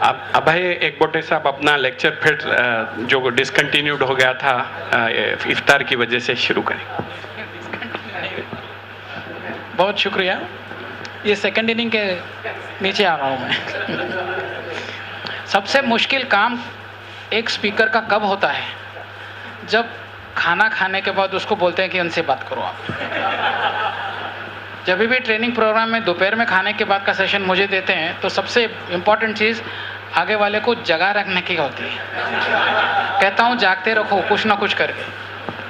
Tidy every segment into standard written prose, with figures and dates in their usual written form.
अब अभय एक बोटे साहब अपना लेक्चर फिर जो डिसकंटिन्यूड हो गया था इफ्तार की वजह से शुरू करें। बहुत शुक्रिया। ये सेकंड इनिंग के नीचे आ रहा हूँ मैं। सबसे मुश्किल काम एक स्पीकर का कब होता है? जब खाना खाने के बाद उसको बोलते हैं कि उनसे बात करो आप। जब भी ट्रेनिंग प्रोग्राम में दोपहर में खाने के बाद का सेशन मुझे देते हैं तो सबसे इम्पॉर्टेंट चीज़ आगे वाले को जगा रखने की होती है। कहता हूँ जागते रखो कुछ ना कुछ करके,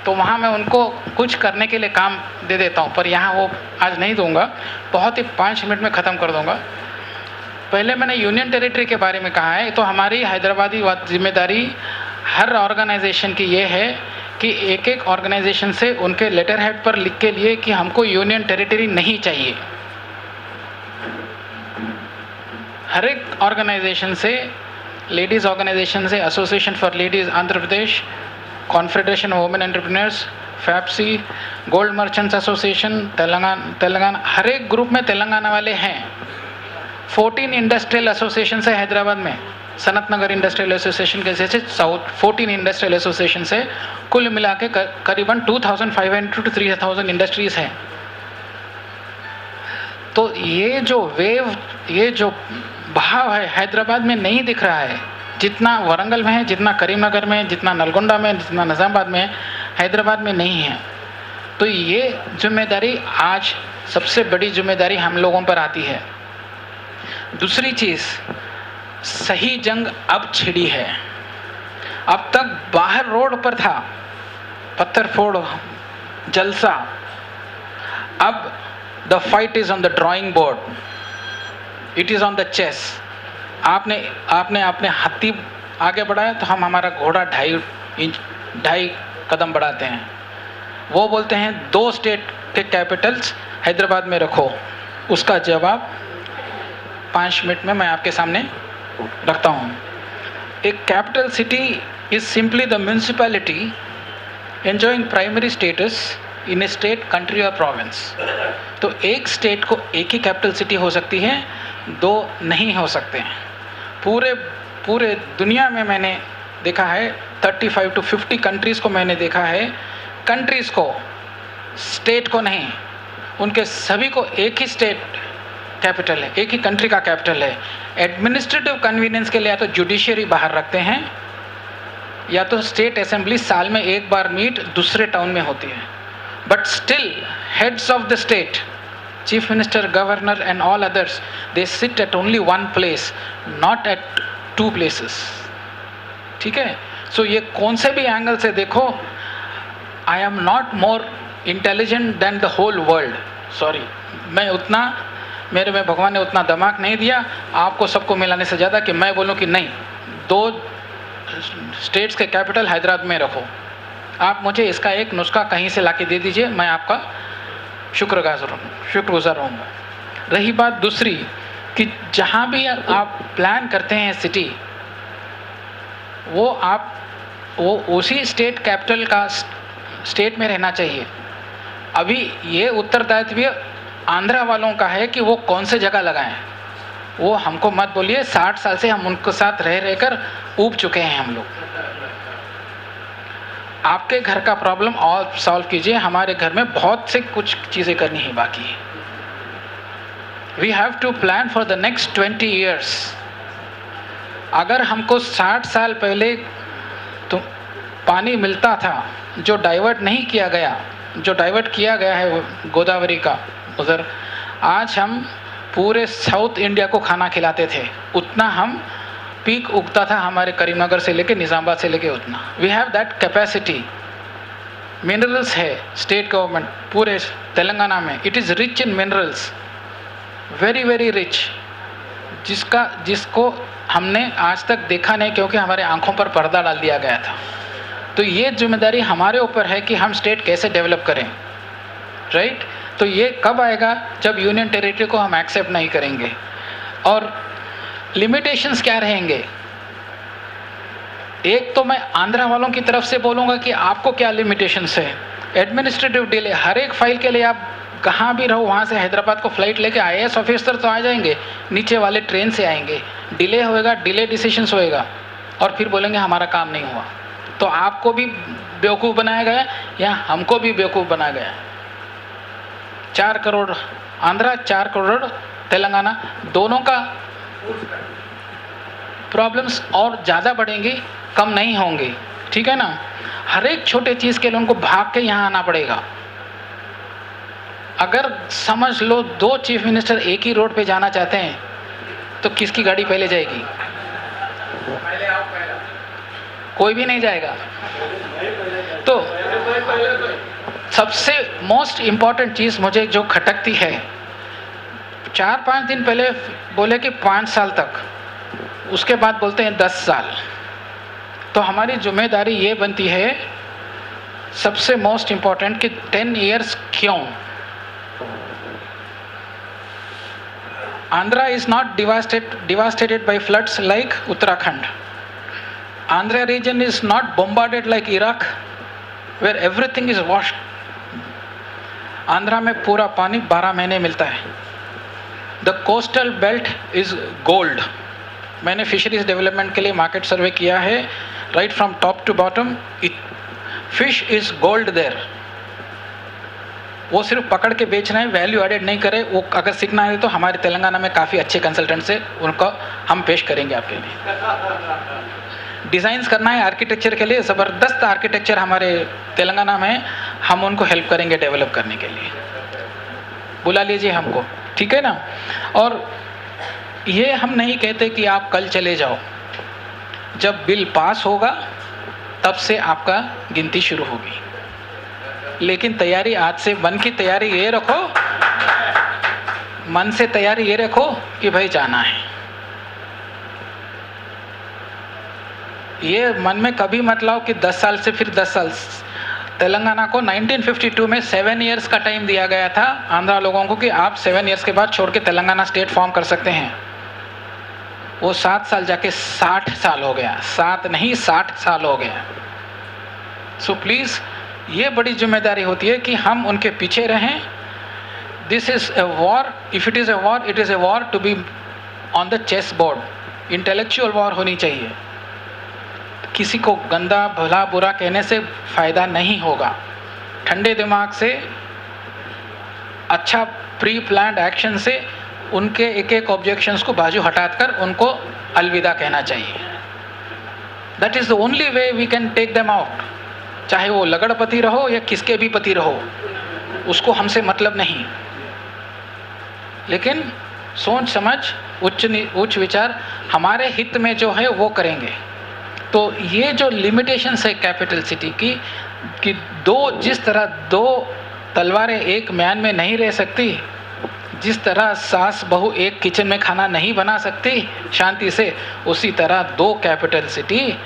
तो वहाँ मैं उनको कुछ करने के लिए काम दे देता हूँ, पर यहाँ वो आज नहीं दूंगा, बहुत ही 5 मिनट में ख़त्म कर दूंगा। पहले मैंने यूनियन टेरिटरी के बारे में कहा है, तो हमारी हैदराबादी जिम्मेदारी हर ऑर्गेनाइजेशन की ये है कि एक एक ऑर्गेनाइजेशन से उनके लेटर हेड पर लिख के लिए कि हमको यूनियन टेरिटरी नहीं चाहिए। हर एक ऑर्गेनाइजेशन से, लेडीज़ ऑर्गेनाइजेशन से association for ladies Andhra Pradesh, confederation of women entrepreneurs, FAPCCI, gold merchants association Telangana, हर एक ग्रुप में तेलंगाना वाले हैं। 14 इंडस्ट्रियल एसोसिएशन है हैदराबाद में, सनत नगर इंडस्ट्रियल एसोसिएशन के जैसे 14 इंडस्ट्रियल एसोसिएशन से कुल मिला के करीबन 2500 to 3000 इंडस्ट्रीज हैं। तो ये जो वेव, ये जो भाव है हैदराबाद में नहीं दिख रहा है, जितना वरंगल में है, जितना करीमनगर में, जितना नलगोंडा में, जितना निज़ामाबाद में, हैदराबाद में नहीं है। तो ये जिम्मेदारी आज सबसे बड़ी जिम्मेदारी हम लोगों पर आती है। दूसरी चीज़, सही जंग अब छिड़ी है। अब तक बाहर रोड पर था पत्थर फोड़ जलसा, अब the fight is on the drawing board, it is on the chess. आपने हाथी आगे बढ़ाया तो हम हमारा घोड़ा 2.5 कदम बढ़ाते हैं। वो बोलते हैं 2 स्टेट के कैपिटल्स हैदराबाद में रखो, उसका जवाब 5 मिनट में मैं आपके सामने रखता हूँ। एक capital city is simply the municipality enjoying primary status in A state, country और प्रोविंस। तो एक स्टेट को एक ही कैपिटल सिटी हो सकती है, 2 नहीं हो सकते हैं। पूरे दुनिया में मैंने देखा है 35 to 50 कंट्रीज़ को मैंने देखा है, कंट्रीज़ को, स्टेट को नहीं, उनके सभी को एक ही स्टेट कैपिटल है, एक ही कंट्री का कैपिटल है। एडमिनिस्ट्रेटिव कन्वीनियंस के लिए या तो जुडिशरी बाहर रखते हैं या तो स्टेट असेंबली साल में एक बार मीट दूसरे टाउन में होती है, but still heads of the state, chief minister, governor and all others, they sit at only 1 place, not at 2 places. ठीक है? सो ये कौन से भी एंगल से देखो, I am not more intelligent than the whole world. Sorry, मैं उतना, मेरे में भगवान ने उतना दिमाग नहीं दिया आपको सबको मिलाने से ज़्यादा कि मैं बोलूं कि नहीं, 2 स्टेट्स के कैपिटल हैदराबाद में रखो। आप मुझे इसका एक नुस्खा कहीं से लाके दे दीजिए, मैं आपका शुक्रगुजार रहूँगा। रही बात दूसरी कि जहाँ भी आप प्लान करते हैं सिटी, वो उसी स्टेट कैपिटल का स्टेट में रहना चाहिए। अभी ये उत्तरदायित्व आंध्रा वालों का है कि वो कौन से जगह लगाएं। वो हमको मत बोलिए, 60 साल से हम उनके साथ रहकर ऊब चुके हैं हम लोग। आपके घर का प्रॉब्लम और सॉल्व कीजिए, हमारे घर में बहुत से कुछ चीज़ें करनी ही बाकी है। We have to plan for the next 20 years। अगर हमको 60 साल पहले तो पानी मिलता था जो डाइवर्ट नहीं किया गया, जो डाइवर्ट किया गया है गोदावरी का उधर, आज हम पूरे साउथ इंडिया को खाना खिलाते थे, उतना हम पीक उगता था हमारे करीमनगर से लेके निज़ामाबाद से लेके उतना। We have that capacity. Minerals है स्टेट गवर्नमेंट पूरे तेलंगाना में, it is rich in minerals, very very rich, जिसको हमने आज तक देखा नहीं क्योंकि हमारे आंखों पर पर्दा डाल दिया गया था। तो ये जिम्मेदारी हमारे ऊपर है कि हम स्टेट कैसे डेवलप करें, राइट? तो ये कब आएगा? जब यूनियन टेरिटरी को हम एक्सेप्ट नहीं करेंगे। और लिमिटेशंस क्या रहेंगे? एक तो मैं आंध्रा वालों की तरफ से बोलूँगा कि आपको क्या लिमिटेशंस है। एडमिनिस्ट्रेटिव डिले, हर एक फाइल के लिए आप कहाँ भी रहो वहाँ से हैदराबाद को फ्लाइट लेके IAS ऑफिसर तो आ जाएंगे, नीचे वाले ट्रेन से आएंगे, डिले होएगा, डिले डिसीजंस होएगा और फिर बोलेंगे हमारा काम नहीं हुआ। तो आपको भी बेवकूफ़ बनाया गया या हमको भी बेवकूफ़ बनाया गया। 4 करोड़ आंध्रा, 4 करोड़ तेलंगाना, दोनों का प्रॉब्लम्स और ज़्यादा बढ़ेंगी, कम नहीं होंगी। ठीक है ना? हर एक छोटे चीज़ के लिए उनको भाग के यहाँ आना पड़ेगा। अगर समझ लो 2 चीफ मिनिस्टर एक ही रोड पे जाना चाहते हैं तो किसकी गाड़ी पहले जाएगी? कोई भी नहीं जाएगा। तो सबसे मोस्ट इम्पॉर्टेंट चीज़ मुझे जो खटकती है, 4-5 दिन पहले बोले कि 5 साल तक, उसके बाद बोलते हैं 10 साल। तो हमारी जिम्मेदारी ये बनती है सबसे मोस्ट इम्पॉर्टेंट कि 10 इयर्स क्यों? Andhra is not devastated by floods like Uttarakhand. Andhra region is not bombarded like Iraq, where everything is washed. Andhra में पूरा पानी 12 महीने मिलता है। The coastal belt is gold. मैंने फिशरीज डेवलपमेंट के लिए मार्केट सर्वे किया है, right from top to bottom. Fish is gold there. वो सिर्फ पकड़ के बेच रहे हैं, वैल्यू एडेड नहीं करे। वो अगर सीखना है तो हमारे तेलंगाना में काफ़ी अच्छे कंसल्टेंट से उनको हम पेश करेंगे आपके लिए। डिज़ाइंस करना है आर्किटेक्चर के लिए, ज़बरदस्त आर्किटेक्चर हमारे तेलंगाना में, हम उनको हेल्प करेंगे डेवलप करने के लिए। बुला लीजिए हमको, ठीक है ना? और ये हम नहीं कहते कि आप कल चले जाओ। जब बिल पास होगा तब से आपका गिनती शुरू होगी। लेकिन तैयारी आज से, मन की तैयारी ये रखो, मन से तैयारी ये रखो कि भाई जाना है। ये मन में कभी मत लाओ कि 10 साल से फिर 10 साल। तेलंगाना को 1952 में 7 इयर्स का टाइम दिया गया था आंध्रा लोगों को कि आप 7 इयर्स के बाद छोड़ के तेलंगाना स्टेट फॉर्म कर सकते हैं। वो 7 साल जाके 60 साल हो गया। 7 नहीं, 60 साल हो गया। सो प्लीज़, ये बड़ी जिम्मेदारी होती है कि हम उनके पीछे रहें। This is a war, if it is a war, it is a war to be on the chess board. Intellectual war होनी चाहिए। किसी को गंदा भला बुरा कहने से फ़ायदा नहीं होगा। ठंडे दिमाग से, अच्छा प्री प्लान्ड एक्शन से उनके एक एक ऑब्जेक्शंस को बाजू हटाकर उनको अलविदा कहना चाहिए। That is the only way we can take them out. चाहे वो लगड़पति रहो या किसके भी पति रहो, उसको हमसे मतलब नहीं। लेकिन सोच समझ, उच्च विचार हमारे हित में जो है वो करेंगे। तो ये जो लिमिटेशंस है कैपिटल सिटी की, कि जिस तरह 2 तलवारें एक म्यान में नहीं रह सकती, जिस तरह सास बहू एक किचन में खाना नहीं बना सकती शांति से, उसी तरह 2 कैपिटल सिटी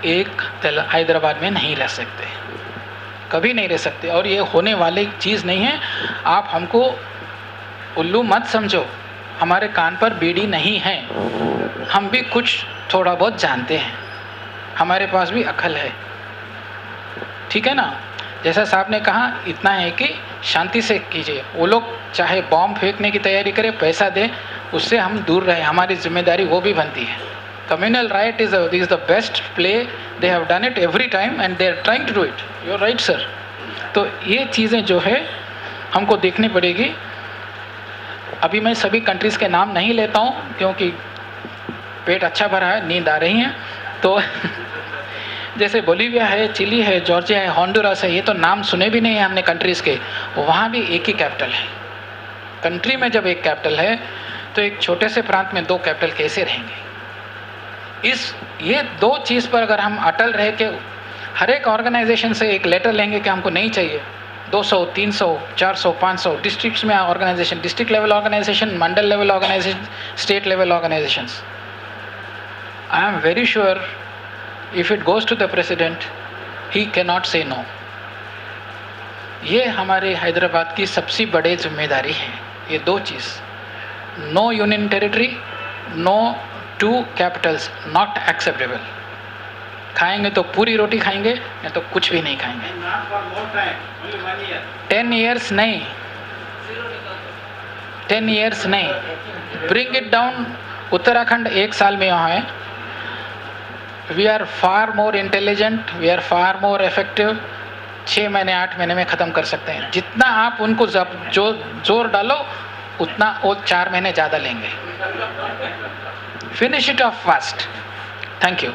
एक हैदराबाद में नहीं रह सकते, कभी नहीं रह सकते। और ये होने वाली चीज़ नहीं है। आप हमको उल्लू मत समझो, हमारे कान पर बीड़ी नहीं है। हम भी कुछ थोड़ा बहुत जानते हैं, हमारे पास भी अक्ल है, ठीक है ना? जैसा साहब ने कहा, इतना है कि शांति से कीजिए। वो लोग चाहे बॉम्ब फेंकने की तैयारी करें, पैसा दें, उससे हम दूर रहें। हमारी जिम्मेदारी वो भी बनती है। Communal riot is the best play. They have done it every time and they are trying to do it. You are right, sir. तो ये चीज़ें जो है हमको देखनी पड़ेगी। अभी मैं सभी कंट्रीज़ के नाम नहीं लेता हूँ क्योंकि पेट अच्छा भरा है, नींद आ रही है। तो जैसे बोलीविया है, चिली है, जॉर्जिया है, हॉन्डुरास है, ये तो नाम सुने भी नहीं है हमने कंट्रीज़ के। वहाँ भी एक ही कैपिटल है। कंट्री में जब एक कैपिटल है तो एक छोटे से प्रांत में 2 कैपिटल कैसे रहेंगे? ये 2 चीज़ पर अगर हम अटल रहे कि हर एक ऑर्गेनाइजेशन से एक लेटर लेंगे कि हमको नहीं चाहिए 200, 300, 400, 500 डिस्ट्रिक्ट्स में organisation, district level organisation, mandal level organisation, state level organisations, I am very sure if it goes to the president he can not say no. ये हमारे हैदराबाद की सबसे बड़ी जिम्मेदारी है। ये 2 चीज़, no union territory, no 2 capitals, not acceptable. खाएंगे तो पूरी रोटी खाएंगे या तो कुछ भी नहीं खाएंगे। 10 इयर्स नहीं, 10 इयर्स नहीं, ब्रिंग इट डाउन उत्तराखंड 1 साल में यहाँ है. We are far more intelligent, we are far more effective. 6 महीने 8 महीने में ख़त्म कर सकते हैं. जितना आप उनको जो जोर डालो उतना वो 4 महीने ज़्यादा लेंगे. Finish it of fast. Thank you.